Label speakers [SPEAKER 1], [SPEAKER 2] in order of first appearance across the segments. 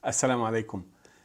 [SPEAKER 1] Assalamu alaikum.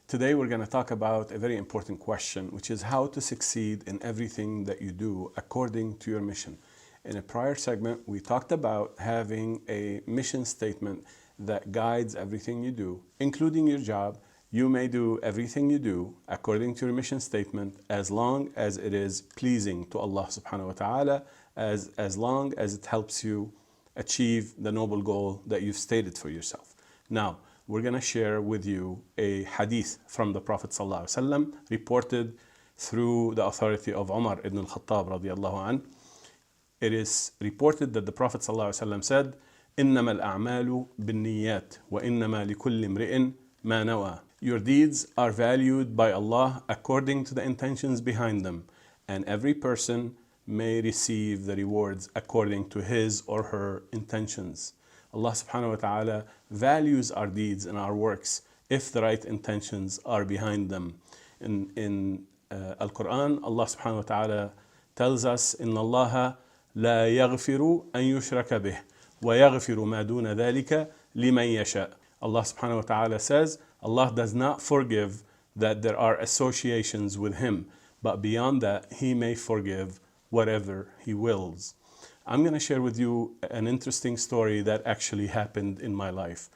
[SPEAKER 1] Today we're going to talk about a very important question, which is how to succeed in everything that you do according to your mission. In a prior segment, we talked about having a mission statement that guides everything you do, including your job. You may do everything you do according to your mission statement as long as it is pleasing to Allah subhanahu wa ta'ala, as long as it helps you achieve the noble goal that you've stated for yourself. Now, we're going to share with you a hadith from the Prophet ﷺ, reported through the authority of Umar ibn al-Khattab radiallahu anh. It is reported that the Prophet ﷺ said, إِنَّمَا الْأَعْمَالُ بِالنِّيَّاتِ وَإِنَّمَا لِكُلِّ امْرِئٍ مَا نَوَى. Your deeds are valued by Allah according to the intentions behind them, and every person may receive the rewards according to his or her intentions. Allah subhanahu wa ta'ala values our deeds and our works if the right intentions are behind them. In Al-Quran, Allah subhanahu wa ta'ala tells us, إِنَّ اللَّهَ لَا يَغْفِرُ أَن يُشْرَكَ بِهِ وَيَغْفِرُ مَا دُونَ ذَلِكَ لِمَن يَشَاءُ. Allah subhanahu wa ta'ala says, Allah does not forgive that there are associations with Him, but beyond that, He may forgive whatever He wills. I'm going to share with you an interesting story that actually happened in my life.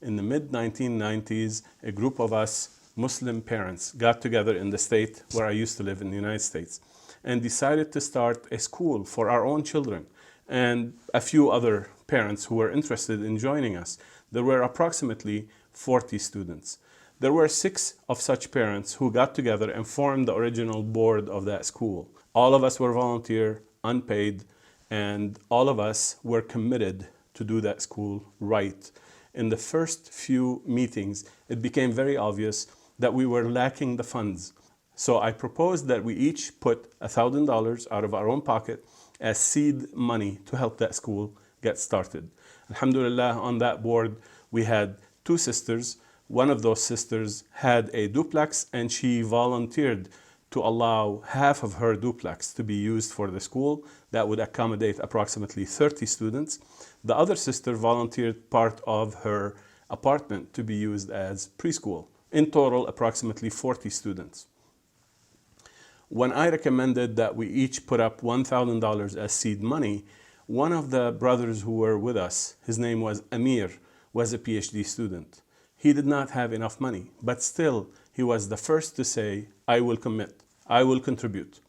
[SPEAKER 1] In the mid-1990s, a group of us Muslim parents got together in the state where I used to live in the United States and decided to start a school for our own children and a few other parents who were interested in joining us. There were approximately 40 students. There were 6 of such parents who got together and formed the original board of that school. All of us were volunteer, unpaid, and all of us were committed to do that school right. In the first few meetings, it became very obvious that we were lacking the funds. So I proposed that we each put $1,000 out of our own pocket as seed money to help that school get started. Alhamdulillah, on that board, we had 2 sisters. One of those sisters had a duplex and she volunteered to allow half of her duplex to be used for the school. That would accommodate approximately 30 students. The other sister volunteered part of her apartment to be used as preschool. In total, approximately 40 students. When I recommended that we each put up $1,000 as seed money, one of the brothers who were with us, his name was Amir, was a PhD student. He did not have enough money, but still, he was the first to say, I will commit, I will contribute.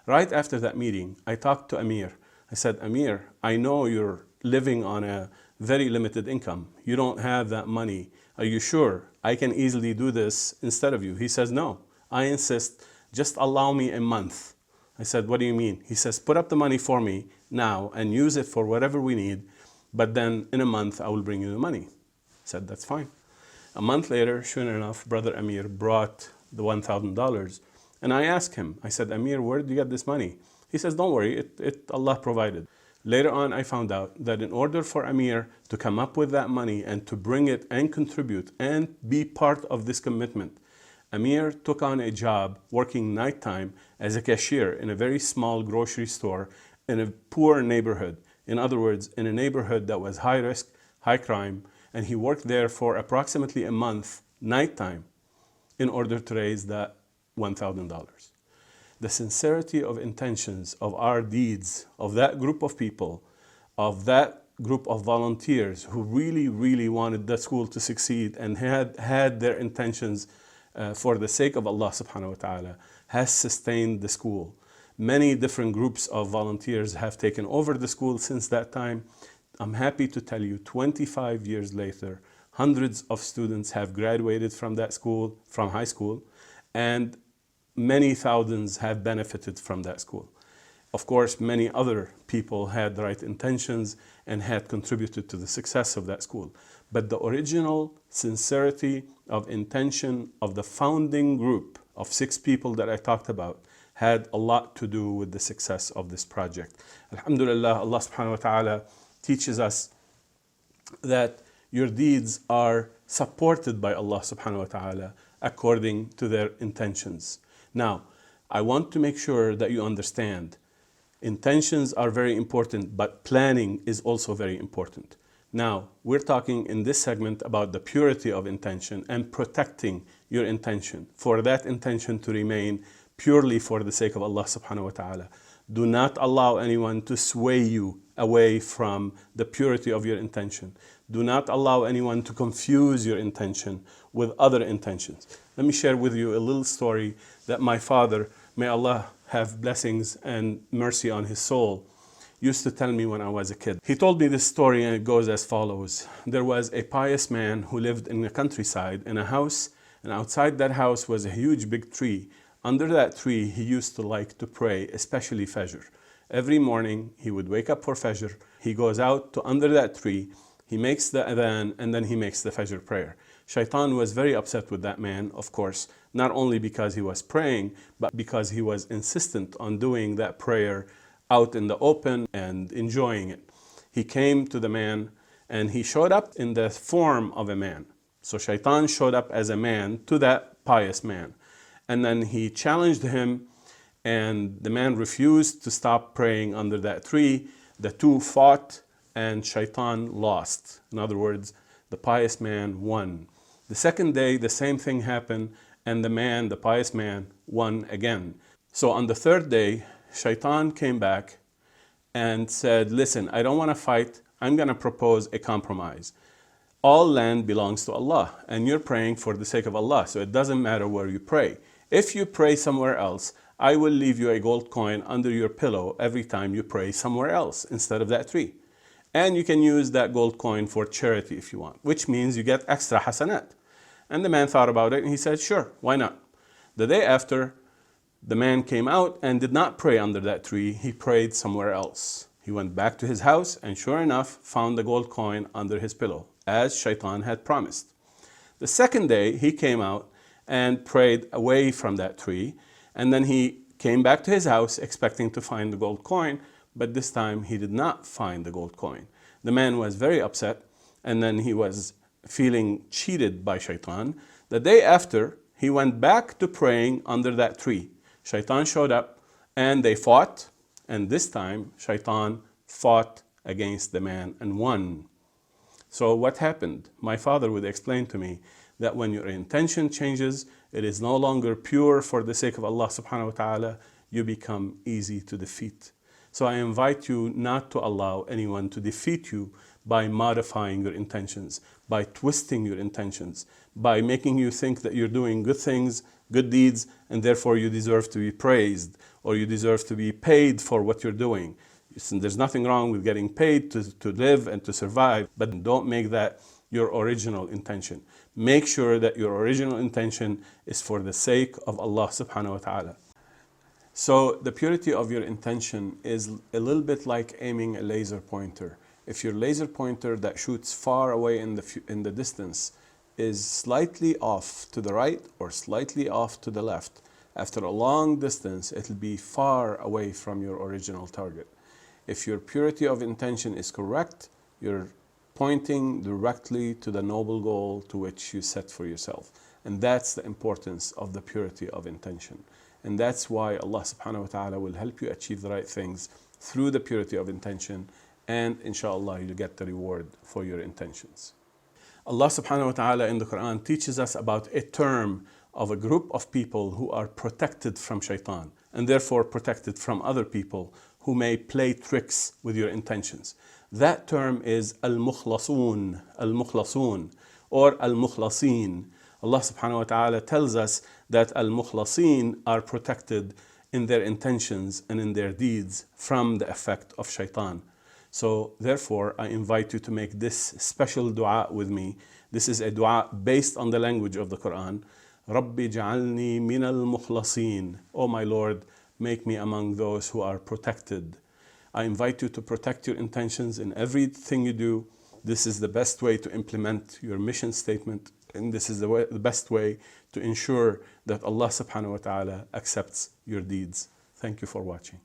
[SPEAKER 1] Right after that meeting, I talked to Amir. I said, Amir, I know you're living on a very limited income. You don't have that money. Are you sure? I can easily do this instead of you. He says, no, I insist. Just allow me a month. I said, what do you mean? He says, put up the money for me now and use it for whatever we need. But then in a month, I will bring you the money. I said, that's fine. A month later, sure enough, Brother Amir brought the $1,000. And I asked him, I said, Amir, where did you get this money? He says, don't worry, Allah provided. Later on, I found out that in order for Amir to come up with that money and to bring it and contribute and be part of this commitment, Amir took on a job working nighttime as a cashier in a very small grocery store in a poor neighborhood. In other words, in a neighborhood that was high risk, high crime, and he worked there for approximately a month, nighttime, in order to raise that $1,000. The sincerity of intentions of our deeds, of that group of people, of that group of volunteers who really, really wanted the school to succeed and had their intentions for the sake of Allah subhanahu wa ta'ala, has sustained the school. Many different groups of volunteers have taken over the school since that time. I'm happy to tell you, 25 years later, hundreds of students have graduated from that school, from high school, and many thousands have benefited from that school. Of course, many other people had the right intentions and had contributed to the success of that school. But the original sincerity of intention of the founding group of 6 people that I talked about had a lot to do with the success of this project. Alhamdulillah, Allah subhanahu wa ta'ala teaches us that your deeds are supported by Allah subhanahu wa ta'ala according to their intentions. Now, I want to make sure that you understand intentions are very important, but planning is also very important. Now, we're talking in this segment about the purity of intention and protecting your intention, for that intention to remain purely for the sake of Allah subhanahu wa ta'ala. Do not allow anyone to sway you away from the purity of your intention. Do not allow anyone to confuse your intention with other intentions. Let me share with you a little story that my father, may Allah have blessings and mercy on his soul, used to tell me when I was a kid. He told me this story and it goes as follows. There was a pious man who lived in the countryside in a house, and outside that house was a huge big tree. Under that tree, he used to like to pray, especially Fajr. Every morning, he would wake up for Fajr. He goes out to under that tree, he makes the adhan, and then he makes the Fajr prayer. Shaitan was very upset with that man, of course, not only because he was praying, but because he was insistent on doing that prayer out in the open and enjoying it. He came to the man and he showed up in the form of a man. So Shaitan showed up as a man to that pious man. And then he challenged him, and the man refused to stop praying under that tree. The two fought and Shaitan lost. In other words, the pious man won. The second day, the same thing happened, and the pious man, won again. So on the third day, Shaitan came back and said, listen, I don't want to fight. I'm going to propose a compromise. All land belongs to Allah, and you're praying for the sake of Allah, so it doesn't matter where you pray. If you pray somewhere else, I will leave you a gold coin under your pillow every time you pray somewhere else instead of that tree. And you can use that gold coin for charity if you want, which means you get extra hasanat. And the man thought about it and he said, sure, why not? The day after, the man came out and did not pray under that tree. He prayed somewhere else. He went back to his house and sure enough found the gold coin under his pillow, as Shaitan had promised. The second day he came out and prayed away from that tree, and then he came back to his house expecting to find the gold coin, but this time he did not find the gold coin. The man was very upset, and then he was feeling cheated by Shaitan. The day after, he went back to praying under that tree. Shaitan showed up and they fought, and this time Shaitan fought against the man and won. So what happened? My father would explain to me that when your intention changes, it is no longer pure for the sake of Allah subhanahu wa ta'ala, you become easy to defeat. So I invite you not to allow anyone to defeat you by modifying your intentions, by twisting your intentions, by making you think that you're doing good things, good deeds, and therefore you deserve to be praised or you deserve to be paid for what you're doing. There's nothing wrong with getting paid to live and to survive, but don't make that your original intention. Make sure that your original intention is for the sake of Allah subhanahu wa ta'ala. So the purity of your intention is a little bit like aiming a laser pointer. If your laser pointer that shoots far away in the distance is slightly off to the right or slightly off to the left, after a long distance, it'll be far away from your original target. If your purity of intention is correct, you're pointing directly to the noble goal to which you set for yourself. And that's the importance of the purity of intention. And that's why Allah subhanahu wa ta'ala will help you achieve the right things through the purity of intention, and inshallah you'll get the reward for your intentions. Allah subhanahu wa ta'ala in the Quran teaches us about a term of a group of people who are protected from shaitan and therefore protected from other people who may play tricks with your intentions. That term is al-mukhlasun, or al-mukhlasin. Allah subhanahu wa ta'ala tells us that al-mukhlasin are protected in their intentions and in their deeds from the effect of shaitan. So therefore, I invite you to make this special dua with me. This is a dua based on the language of the Quran. Rabbi ja'alni min al-mukhlasin. Oh my Lord, make me among those who are protected. I invite you to protect your intentions in everything you do. This is the best way to implement your mission statement, and this is the best way to ensure that Allah subhanahu wa ta'ala accepts your deeds. Thank you for watching.